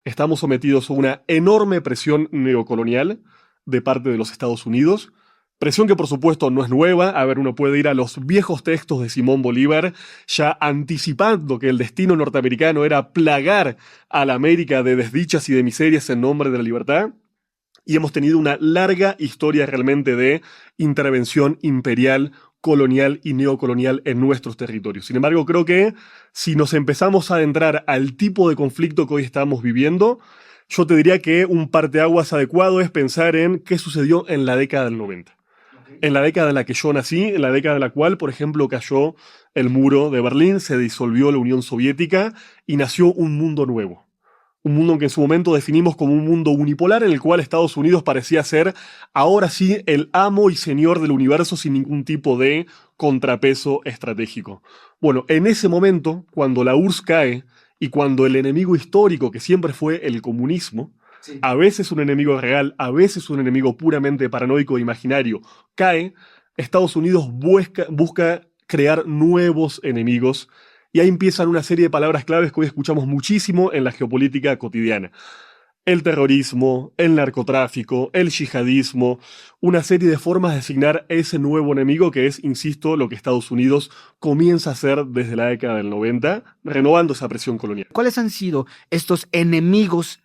Estamos sometidos a una enorme presión neocolonial de parte de los Estados Unidos. Presión que por supuesto no es nueva. A ver, uno puede ir a los viejos textos de Simón Bolívar, ya anticipando que el destino norteamericano era plagar a la América de desdichas y de miserias en nombre de la libertad. Y hemos tenido una larga historia realmente de intervención imperial, colonial y neocolonial en nuestros territorios. Sin embargo, creo que si nos empezamos a adentrar al tipo de conflicto que hoy estamos viviendo, yo te diría que un parteaguas adecuado es pensar en qué sucedió en la década del 90. En la década en la que yo nací, en la década en la cual, por ejemplo, cayó el muro de Berlín, se disolvió la Unión Soviética y nació un mundo nuevo. Un mundo que en su momento definimos como un mundo unipolar en el cual Estados Unidos parecía ser ahora sí el amo y señor del universo sin ningún tipo de contrapeso estratégico. Bueno, en ese momento, cuando la URSS cae y cuando el enemigo histórico, que siempre fue el comunismo, Sí. a veces un enemigo real, a veces un enemigo puramente paranoico e imaginario, cae, Estados Unidos busca crear nuevos enemigos y ahí empiezan una serie de palabras claves que hoy escuchamos muchísimo en la geopolítica cotidiana. El terrorismo, el narcotráfico, el yihadismo, una serie de formas de asignar ese nuevo enemigo que es, insisto, lo que Estados Unidos comienza a hacer desde la década del 90, renovando esa presión colonial. ¿Cuáles han sido estos enemigos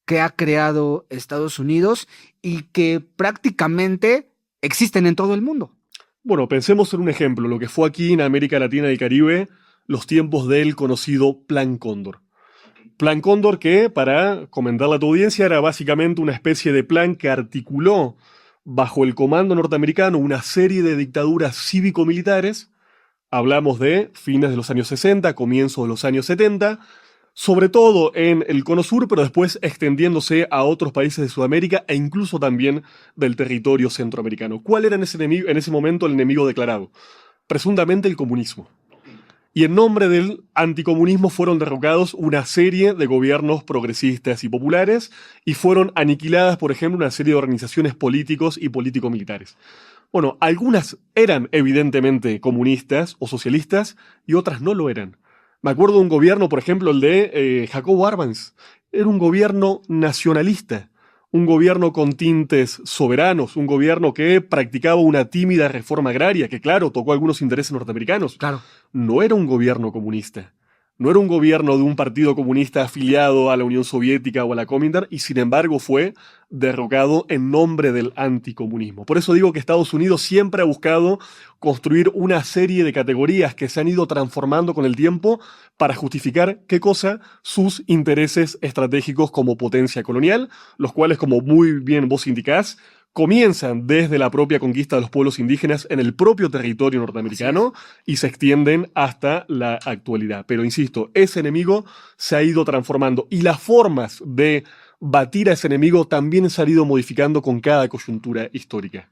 que ha creado Estados Unidos y que prácticamente existen en todo el mundo? Bueno, pensemos en un ejemplo, lo que fue aquí en América Latina y el Caribe, los tiempos del conocido Plan Cóndor. Plan Cóndor que, para comentarle a tu audiencia, era básicamente una especie de plan que articuló bajo el comando norteamericano una serie de dictaduras cívico-militares. Hablamos de fines de los años 60, comienzos de los años 70, sobre todo en el Cono Sur, pero después extendiéndose a otros países de Sudamérica e incluso también del territorio centroamericano. ¿Cuál era en ese momento el enemigo declarado? Presuntamente el comunismo. Y en nombre del anticomunismo fueron derrocados una serie de gobiernos progresistas y populares y fueron aniquiladas, por ejemplo, una serie de organizaciones políticos y político-militares. Bueno, algunas eran evidentemente comunistas o socialistas y otras no lo eran. Me acuerdo de un gobierno, por ejemplo, el de Jacobo Arbenz. Era un gobierno nacionalista, un gobierno con tintes soberanos, un gobierno que practicaba una tímida reforma agraria, que claro, tocó algunos intereses norteamericanos. Claro. No era un gobierno comunista. No era un gobierno de un partido comunista afiliado a la Unión Soviética o a la Comintern, y sin embargo fue derrocado en nombre del anticomunismo. Por eso digo que Estados Unidos siempre ha buscado construir una serie de categorías que se han ido transformando con el tiempo para justificar, ¿qué cosa? Sus intereses estratégicos como potencia colonial, los cuales, como muy bien vos indicás, comienzan desde la propia conquista de los pueblos indígenas en el propio territorio norteamericano y se extienden hasta la actualidad. Pero insisto, ese enemigo se ha ido transformando y las formas de batir a ese enemigo también se han ido modificando con cada coyuntura histórica.